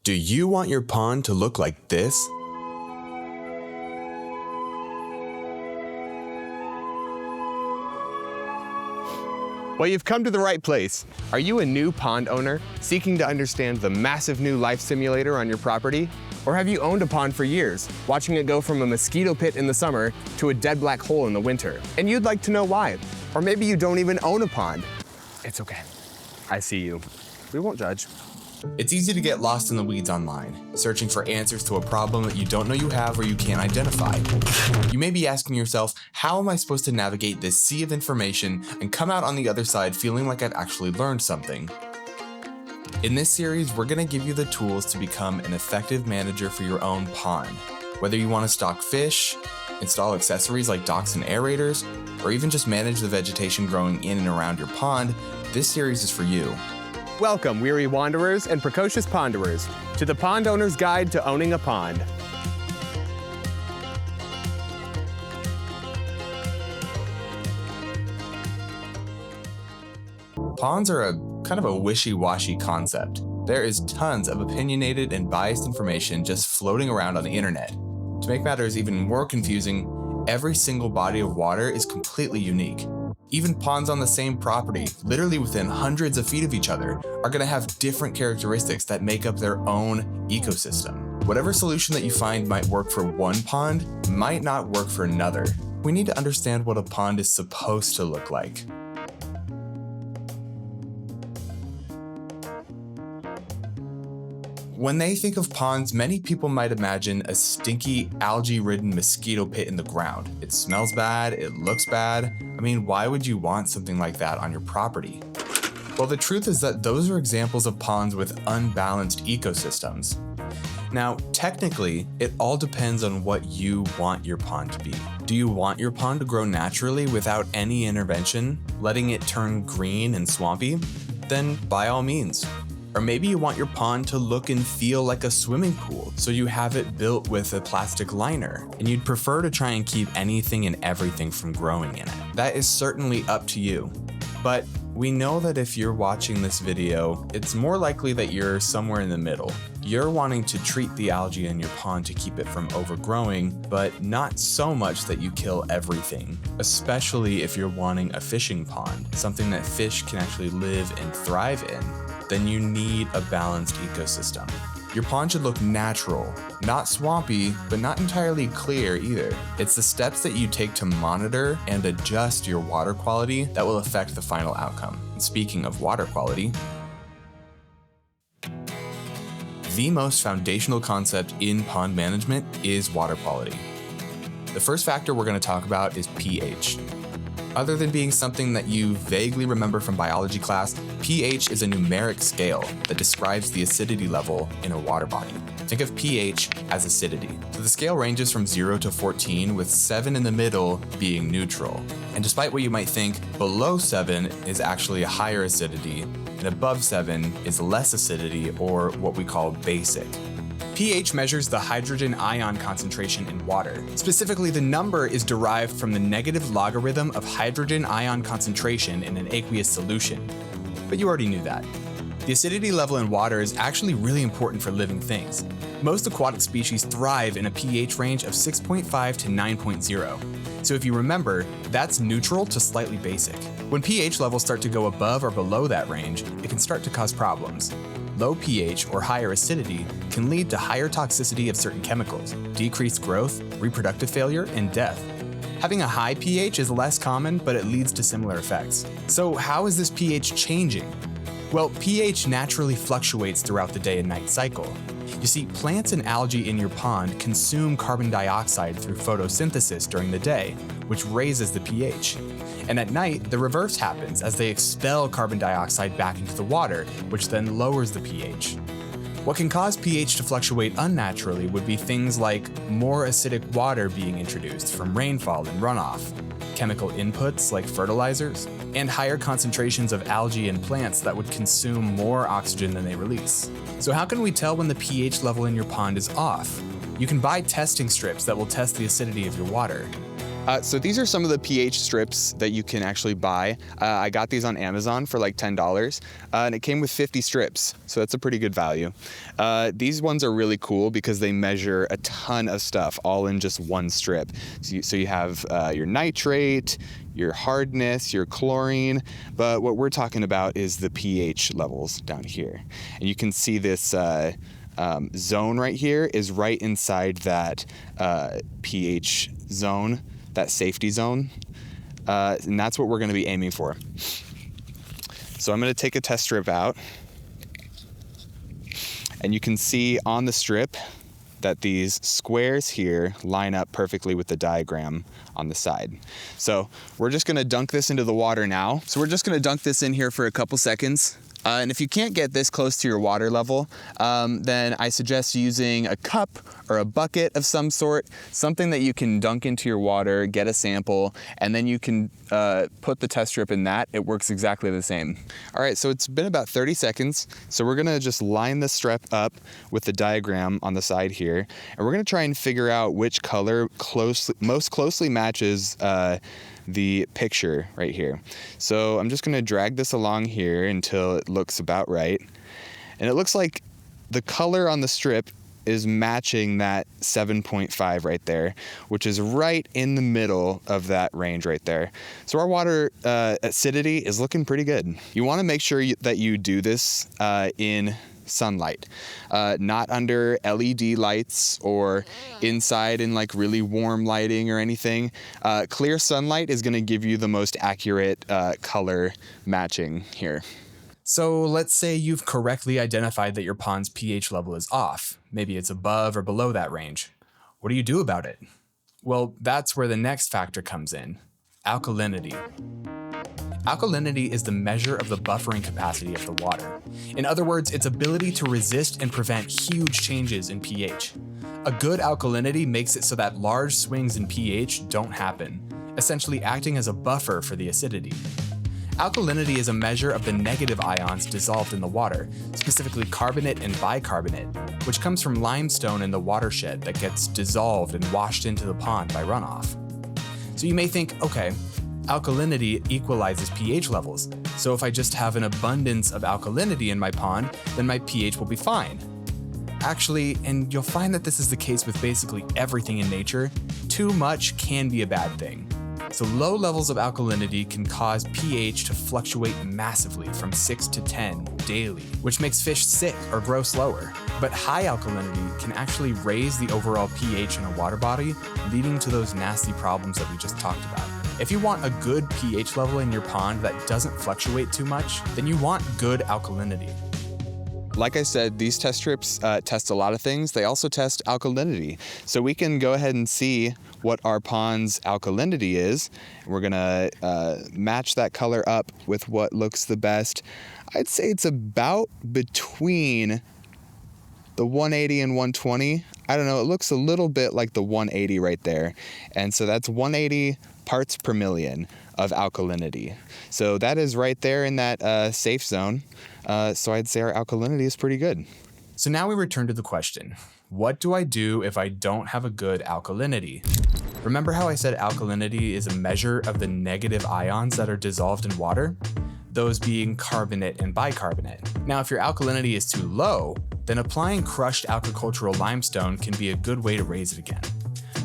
Do you want your pond to look like this? Well, you've come to the right place. Are you a new pond owner seeking to understand the massive new life simulator on your property? Or have you owned a pond for years, watching it go from a mosquito pit in the summer to a dead black hole in the winter? And you'd like to know why. Or maybe you don't even own a pond. It's okay. I see you. We won't judge. It's easy to get lost in the weeds online, searching for answers to a problem that you don't know you have or you can't identify. You may be asking yourself, how am I supposed to navigate this sea of information and come out on the other side feeling like I've actually learned something? In this series, we're going to give you the tools to become an effective manager for your own pond. Whether you want to stock fish, install accessories like docks and aerators, or even just manage the vegetation growing in and around your pond, this series is for you. Welcome, weary wanderers and precocious ponderers, to the Pond Owner's Guide to Owning a Pond. Ponds are a kind of a wishy-washy concept. There is tons of opinionated and biased information just floating around on the internet. To make matters even more confusing, every single body of water is completely unique. Even ponds on the same property, literally within hundreds of feet of each other, are going to have different characteristics that make up their own ecosystem. Whatever solution that you find might work for one pond might not work for another. We need to understand what a pond is supposed to look like. When they think of ponds, many people might imagine a stinky, algae-ridden mosquito pit in the ground. It smells bad, it looks bad. I mean, why would you want something like that on your property? Well, the truth is that those are examples of ponds with unbalanced ecosystems. Now, technically, it all depends on what you want your pond to be. Do you want your pond to grow naturally without any intervention, letting it turn green and swampy? Then by all means. Or maybe you want your pond to look and feel like a swimming pool, so you have it built with a plastic liner, and you'd prefer to try and keep anything and everything from growing in it. That is certainly up to you. But we know that if you're watching this video, it's more likely that you're somewhere in the middle. You're wanting to treat the algae in your pond to keep it from overgrowing, but not so much that you kill everything, especially if you're wanting a fishing pond, something that fish can actually live and thrive in. Then you need a balanced ecosystem. Your pond should look natural, not swampy, but not entirely clear either. It's the steps that you take to monitor and adjust your water quality that will affect the final outcome. And speaking of water quality, the most foundational concept in pond management is water quality. The first factor we're going to talk about is pH. Other than being something that you vaguely remember from biology class, pH is a numeric scale that describes the acidity level in a water body. Think of pH as acidity. So the scale ranges from 0 to 14, with 7 in the middle being neutral. And despite what you might think, below 7 is actually a higher acidity, and above 7 is less acidity, or what we call basic. pH measures the hydrogen ion concentration in water. Specifically, the number is derived from the negative logarithm of hydrogen ion concentration in an aqueous solution. But you already knew that. The acidity level in water is actually really important for living things. Most aquatic species thrive in a pH range of 6.5 to 9.0. So if you remember, that's neutral to slightly basic. When pH levels start to go above or below that range, it can start to cause problems. Low pH or higher acidity can lead to higher toxicity of certain chemicals, decreased growth, reproductive failure, and death. Having a high pH is less common, but it leads to similar effects. So how is this pH changing? Well, pH naturally fluctuates throughout the day and night cycle. You see, plants and algae in your pond consume carbon dioxide through photosynthesis during the day, which raises the pH. And at night, the reverse happens as they expel carbon dioxide back into the water, which then lowers the pH. What can cause pH to fluctuate unnaturally would be things like more acidic water being introduced from rainfall and runoff, chemical inputs like fertilizers, and higher concentrations of algae in plants that would consume more oxygen than they release. So how can we tell when the pH level in your pond is off? You can buy testing strips that will test the acidity of your water. So these are some of the pH strips that you can actually buy. I got these on Amazon for like $10, and it came with 50 strips, so that's a pretty good value. These ones are really cool because they measure a ton of stuff all in just one strip. So you have your nitrate, your hardness, your chlorine, but what we're talking about is the pH levels down here. And you can see this zone right here is right inside that pH zone, that safety zone, and that's what we're going to be aiming for. So I'm going to take a test strip out, and you can see on the strip that these squares here line up perfectly with the diagram on the side. So we're just going to dunk this into the water now. So we're just going to dunk this in here for a couple seconds. And if you can't get this close to your water level, then I suggest using a cup or a bucket of some sort, something that you can dunk into your water, get a sample, and then you can put the test strip in that. It works exactly the same. All right, so it's been about 30 seconds. So we're gonna just line the strip up with the diagram on the side here, and we're gonna try and figure out which color most closely matches the picture right here. So I'm just gonna drag this along here until it looks about right. And it looks like the color on the strip is matching that 7.5 right there, which is right in the middle of that range right there. So our water acidity is looking pretty good. You wanna make sure that you do this in sunlight, not under LED lights or inside in like really warm lighting or anything. Clear sunlight is going to give you the most accurate color matching here. So let's say you've correctly identified that your pond's pH level is off. Maybe it's above or below that range. What do you do about it? Well, that's where the next factor comes in: alkalinity. Alkalinity is the measure of the buffering capacity of the water. In other words, its ability to resist and prevent huge changes in pH. A good alkalinity makes it so that large swings in pH don't happen, essentially acting as a buffer for the acidity. Alkalinity is a measure of the negative ions dissolved in the water, specifically carbonate and bicarbonate, which comes from limestone in the watershed that gets dissolved and washed into the pond by runoff. So you may think, okay, alkalinity equalizes pH levels, so if I just have an abundance of alkalinity in my pond, then my pH will be fine. Actually, and you'll find that this is the case with basically everything in nature, too much can be a bad thing. So low levels of alkalinity can cause pH to fluctuate massively from 6 to 10 daily, which makes fish sick or grow slower. But high alkalinity can actually raise the overall pH in a water body, leading to those nasty problems that we just talked about. If you want a good pH level in your pond that doesn't fluctuate too much, then you want good alkalinity. Like I said, these test strips test a lot of things. They also test alkalinity. So we can go ahead and see what our pond's alkalinity is. We're gonna match that color up with what looks the best. I'd say it's about between the 180 and 120. I don't know, it looks a little bit like the 180 right there. And so that's 180 parts per million of alkalinity. So that is right there in that safe zone. So I'd say our alkalinity is pretty good. So now we return to the question, what do I do if I don't have a good alkalinity? Remember how I said alkalinity is a measure of the negative ions that are dissolved in water? Those being carbonate and bicarbonate. Now, if your alkalinity is too low, then applying crushed agricultural limestone can be a good way to raise it again.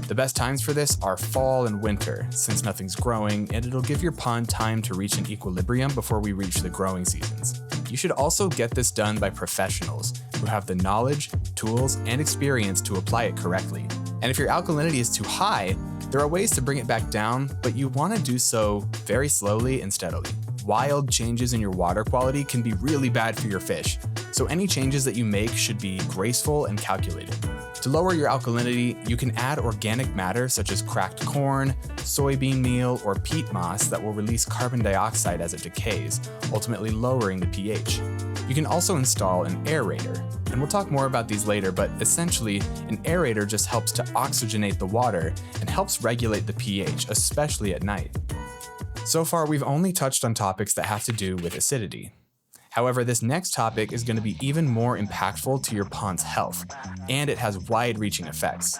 The best times for this are fall and winter, since nothing's growing, and it'll give your pond time to reach an equilibrium before we reach the growing seasons. You should also get this done by professionals who have the knowledge, tools, and experience to apply it correctly. And if your alkalinity is too high, there are ways to bring it back down, but you want to do so very slowly and steadily. Wild changes in your water quality can be really bad for your fish, so any changes that you make should be graceful and calculated. To lower your alkalinity, you can add organic matter such as cracked corn, soybean meal, or peat moss that will release carbon dioxide as it decays, ultimately lowering the pH. You can also install an aerator, and we'll talk more about these later, but essentially, an aerator just helps to oxygenate the water and helps regulate the pH, especially at night. So far, we've only touched on topics that have to do with acidity. However, this next topic is going to be even more impactful to your pond's health, and it has wide-reaching effects.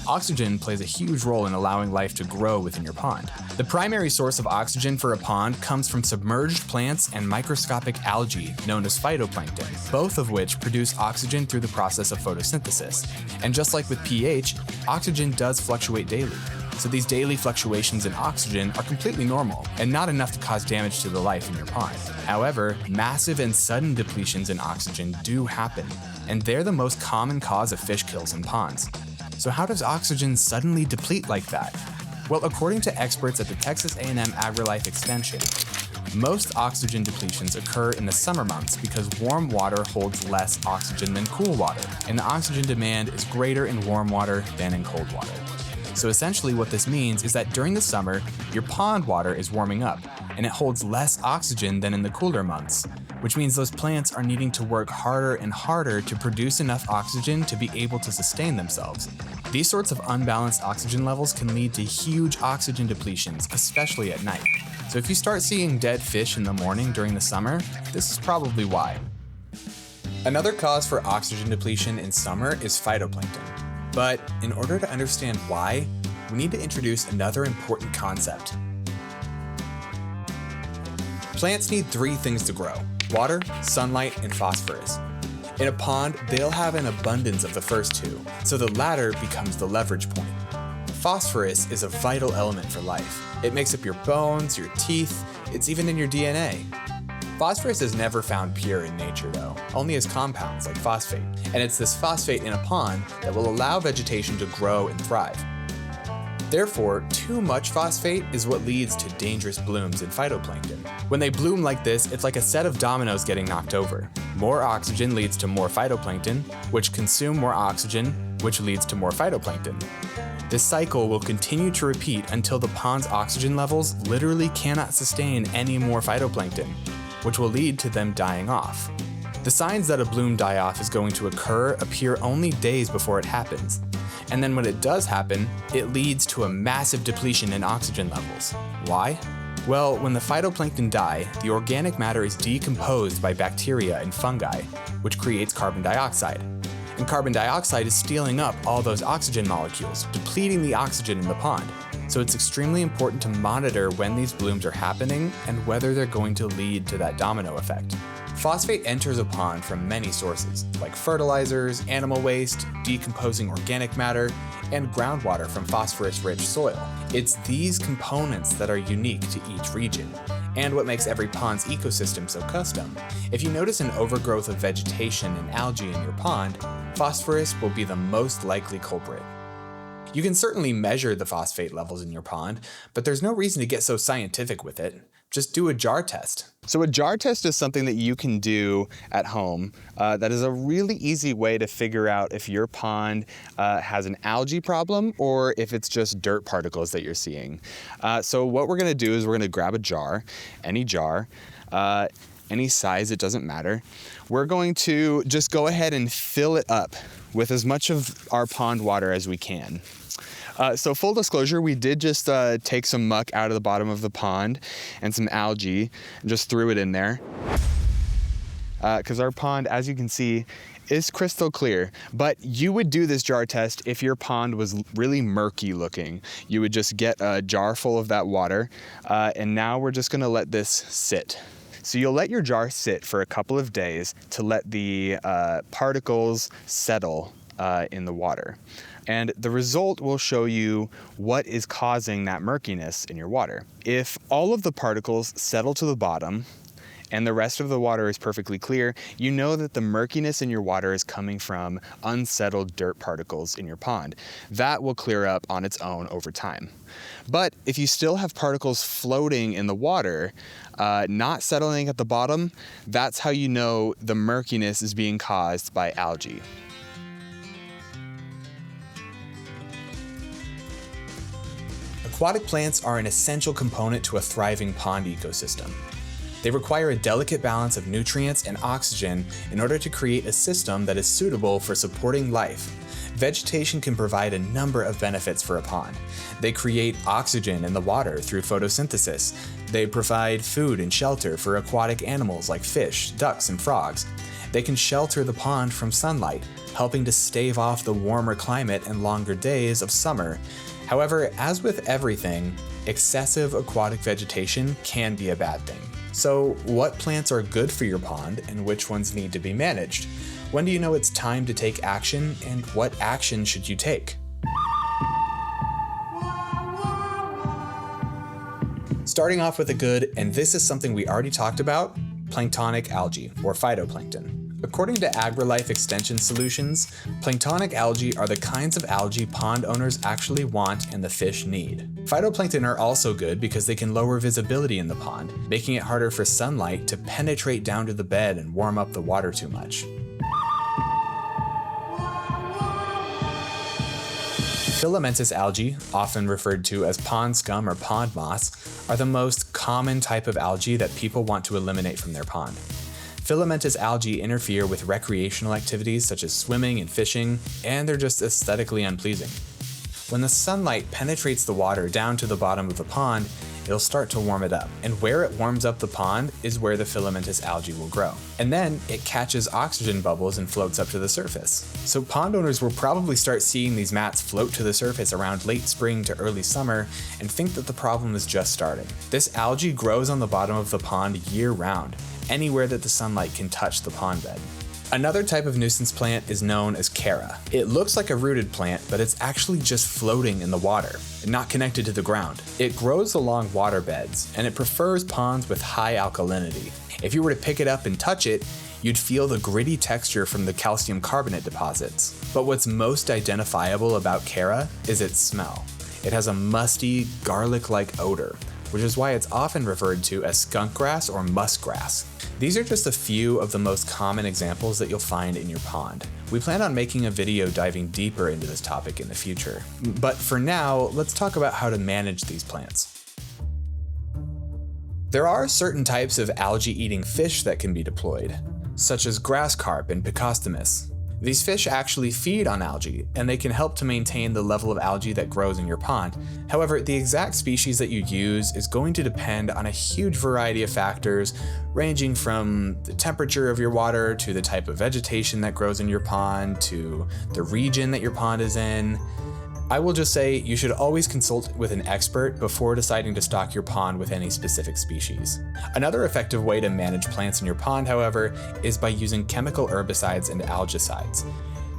Oxygen plays a huge role in allowing life to grow within your pond. The primary source of oxygen for a pond comes from submerged plants and microscopic algae known as phytoplankton, both of which produce oxygen through the process of photosynthesis. And just like with pH, oxygen does fluctuate daily. So these daily fluctuations in oxygen are completely normal and not enough to cause damage to the life in your pond. However, massive and sudden depletions in oxygen do happen, and they're the most common cause of fish kills in ponds. So how does oxygen suddenly deplete like that? Well, according to experts at the Texas A&M AgriLife Extension, most oxygen depletions occur in the summer months because warm water holds less oxygen than cool water, and the oxygen demand is greater in warm water than in cold water. So essentially what this means is that during the summer, your pond water is warming up, and it holds less oxygen than in the cooler months, which means those plants are needing to work harder and harder to produce enough oxygen to be able to sustain themselves. These sorts of unbalanced oxygen levels can lead to huge oxygen depletions, especially at night. So if you start seeing dead fish in the morning during the summer, this is probably why. Another cause for oxygen depletion in summer is phytoplankton. But in order to understand why, we need to introduce another important concept. Plants need three things to grow: water, sunlight, and phosphorus. In a pond, they'll have an abundance of the first two, so the latter becomes the leverage point. Phosphorus is a vital element for life. It makes up your bones, your teeth, it's even in your DNA. Phosphorus is never found pure in nature though, only as compounds like phosphate, and it's this phosphate in a pond that will allow vegetation to grow and thrive. Therefore, too much phosphate is what leads to dangerous blooms in phytoplankton. When they bloom like this, it's like a set of dominoes getting knocked over. More oxygen leads to more phytoplankton, which consume more oxygen, which leads to more phytoplankton. This cycle will continue to repeat until the pond's oxygen levels literally cannot sustain any more phytoplankton, which will lead to them dying off. The signs that a bloom die-off is going to occur appear only days before it happens. And then when it does happen, it leads to a massive depletion in oxygen levels. Why? Well, when the phytoplankton die, the organic matter is decomposed by bacteria and fungi, which creates carbon dioxide. And carbon dioxide is stealing up all those oxygen molecules, depleting the oxygen in the pond. So it's extremely important to monitor when these blooms are happening and whether they're going to lead to that domino effect. Phosphate enters a pond from many sources, like fertilizers, animal waste, decomposing organic matter, and groundwater from phosphorus-rich soil. It's these components that are unique to each region, and what makes every pond's ecosystem so custom. If you notice an overgrowth of vegetation and algae in your pond, phosphorus will be the most likely culprit. You can certainly measure the phosphate levels in your pond, but there's no reason to get so scientific with it. Just do a jar test. So a jar test is something that you can do at home that is a really easy way to figure out if your pond has an algae problem or if it's just dirt particles that you're seeing. So what we're gonna do is we're gonna grab a jar, any size, it doesn't matter. We're going to just go ahead and fill it up with as much of our pond water as we can. So full disclosure, we did just take some muck out of the bottom of the pond and some algae and just threw it in there. Because our pond, as you can see, is crystal clear. But you would do this jar test if your pond was really murky looking. You would just get a jar full of that water, and now we're just gonna let this sit. So you'll let your jar sit for a couple of days to let the particles settle in the water. And the result will show you what is causing that murkiness in your water. If all of the particles settle to the bottom and the rest of the water is perfectly clear, you know that the murkiness in your water is coming from unsettled dirt particles in your pond. That will clear up on its own over time. But if you still have particles floating in the water, not settling at the bottom, that's how you know the murkiness is being caused by algae. Aquatic plants are an essential component to a thriving pond ecosystem. They require a delicate balance of nutrients and oxygen in order to create a system that is suitable for supporting life. Vegetation can provide a number of benefits for a pond. They create oxygen in the water through photosynthesis. They provide food and shelter for aquatic animals like fish, ducks, and frogs. They can shelter the pond from sunlight, helping to stave off the warmer climate and longer days of summer. However, as with everything, excessive aquatic vegetation can be a bad thing. So, what plants are good for your pond and which ones need to be managed? When do you know it's time to take action, and what action should you take? Starting off with a good, and this is something we already talked about, planktonic algae, or phytoplankton. According to AgriLife Extension Solutions, planktonic algae are the kinds of algae pond owners actually want and the fish need. Phytoplankton are also good because they can lower visibility in the pond, making it harder for sunlight to penetrate down to the bed and warm up the water too much. Filamentous algae, often referred to as pond scum or pond moss, are the most common type of algae that people want to eliminate from their pond. Filamentous algae interfere with recreational activities such as swimming and fishing, and they're just aesthetically unpleasing. When the sunlight penetrates the water down to the bottom of the pond, it'll start to warm it up, and where it warms up the pond is where the filamentous algae will grow. And then it catches oxygen bubbles and floats up to the surface. So pond owners will probably start seeing these mats float to the surface around late spring to early summer and think that the problem is just starting. This algae grows on the bottom of the pond year-round, anywhere that the sunlight can touch the pond bed. Another type of nuisance plant is known as Chara. It looks like a rooted plant, but it's actually just floating in the water, not connected to the ground. It grows along water beds, and it prefers ponds with high alkalinity. If you were to pick it up and touch it, you'd feel the gritty texture from the calcium carbonate deposits. But what's most identifiable about Chara is its smell. It has a musty, garlic-like odor, which is why it's often referred to as skunk grass or musk grass. These are just a few of the most common examples that you'll find in your pond. We plan on making a video diving deeper into this topic in the future. But for now, let's talk about how to manage these plants. There are certain types of algae-eating fish that can be deployed, such as grass carp and Picostomus. These fish actually feed on algae, and they can help to maintain the level of algae that grows in your pond. However, the exact species that you use is going to depend on a huge variety of factors, ranging from the temperature of your water, to the type of vegetation that grows in your pond, to the region that your pond is in. I will just say you should always consult with an expert before deciding to stock your pond with any specific species. Another effective way to manage plants in your pond, however, is by using chemical herbicides and algicides.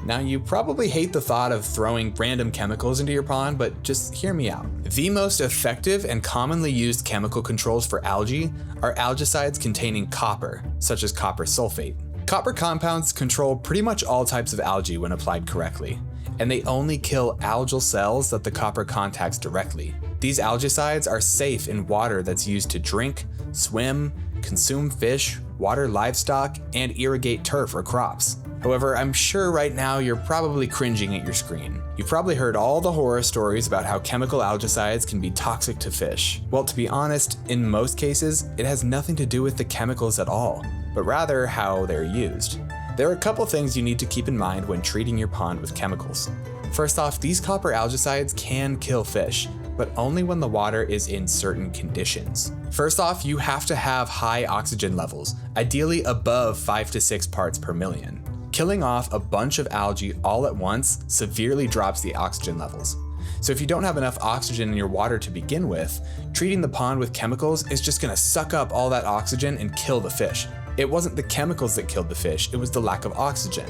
Now, you probably hate the thought of throwing random chemicals into your pond, but just hear me out. The most effective and commonly used chemical controls for algae are algicides containing copper, such as copper sulfate. Copper compounds control pretty much all types of algae when applied correctly, and they only kill algal cells that the copper contacts directly. These algicides are safe in water that's used to drink, swim, consume fish, water livestock, and irrigate turf or crops. However, I'm sure right now you're probably cringing at your screen. You've probably heard all the horror stories about how chemical algicides can be toxic to fish. Well, to be honest, in most cases, it has nothing to do with the chemicals at all, but rather how they're used. There are a couple things you need to keep in mind when treating your pond with chemicals. First off, these copper algicides can kill fish, but only when the water is in certain conditions. First off, you have to have high oxygen levels, ideally above 5 to 6 parts per million. Killing off a bunch of algae all at once severely drops the oxygen levels. So if you don't have enough oxygen in your water to begin with, treating the pond with chemicals is just gonna suck up all that oxygen and kill the fish. It wasn't the chemicals that killed the fish, it was the lack of oxygen.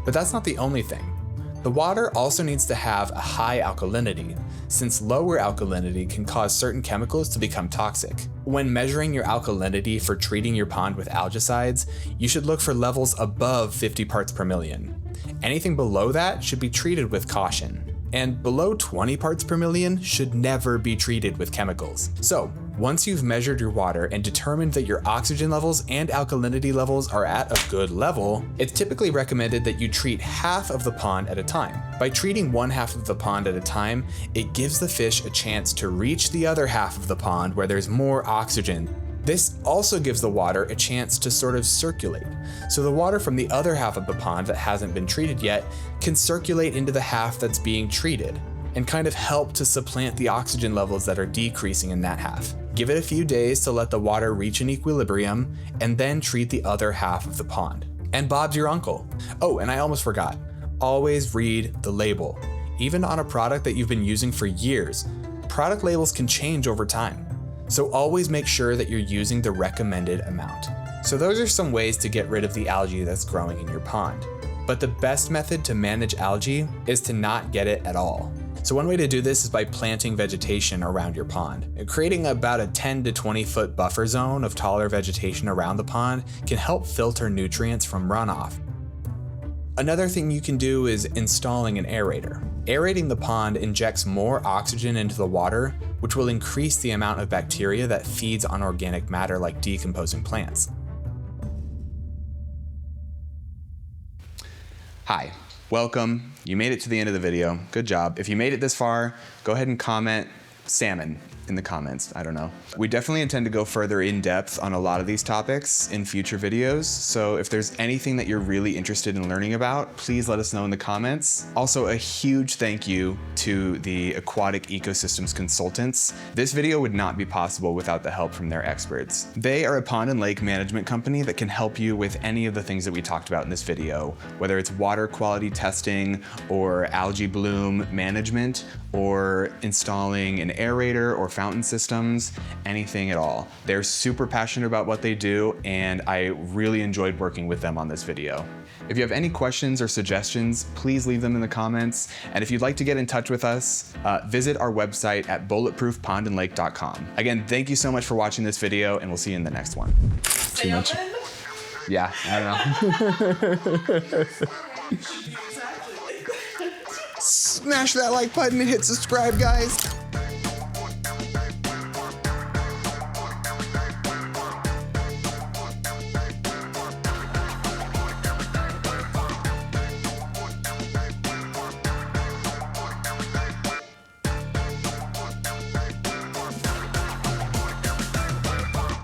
But that's not the only thing. The water also needs to have a high alkalinity, since lower alkalinity can cause certain chemicals to become toxic. When measuring your alkalinity for treating your pond with algicides, you should look for levels above 50 parts per million. Anything below that should be treated with caution. And below 20 parts per million should never be treated with chemicals. So, once you've measured your water and determined that your oxygen levels and alkalinity levels are at a good level, it's typically recommended that you treat half of the pond at a time. By treating one half of the pond at a time, it gives the fish a chance to reach the other half of the pond where there's more oxygen. This also gives the water a chance to sort of circulate. So the water from the other half of the pond that hasn't been treated yet can circulate into the half that's being treated and kind of help to supplant the oxygen levels that are decreasing in that half. Give it a few days to let the water reach an equilibrium and then treat the other half of the pond. And Bob's your uncle. Oh, and I almost forgot. always read the label. Even on a product that you've been using for years, product labels can change over time. So always make sure that you're using the recommended amount. So those are some ways to get rid of the algae that's growing in your pond. But the best method to manage algae is to not get it at all. So one way to do this is by planting vegetation around your pond. Creating about a 10 to 20 foot buffer zone of taller vegetation around the pond can help filter nutrients from runoff. Another thing you can do is installing an aerator. Aerating the pond injects more oxygen into the water, which will increase the amount of bacteria that feeds on organic matter like decomposing plants. Hi, welcome. You made it to the end of the video. Good job. If you made it this far, go ahead and comment salmon in the comments. I don't know. We definitely intend to go further in depth on a lot of these topics in future videos. So if there's anything that you're really interested in learning about, please let us know in the comments. Also, a huge thank you to the aquatic ecosystems consultants. This video would not be possible without the help from their experts. They are a pond and lake management company that can help you with any of the things that we talked about in this video, whether it's water quality testing or algae bloom management or installing an aerator or fountain systems, anything at all. They're super passionate about what they do, and I really enjoyed working with them on this video. If you have any questions or suggestions, please leave them in the comments. And if you'd like to get in touch with us, visit our website at bulletproofpondandlake.com. Again, thank you so much for watching this video, and we'll see you in the next one. Too much? Yeah, I don't know. Smash that like button and hit subscribe, guys.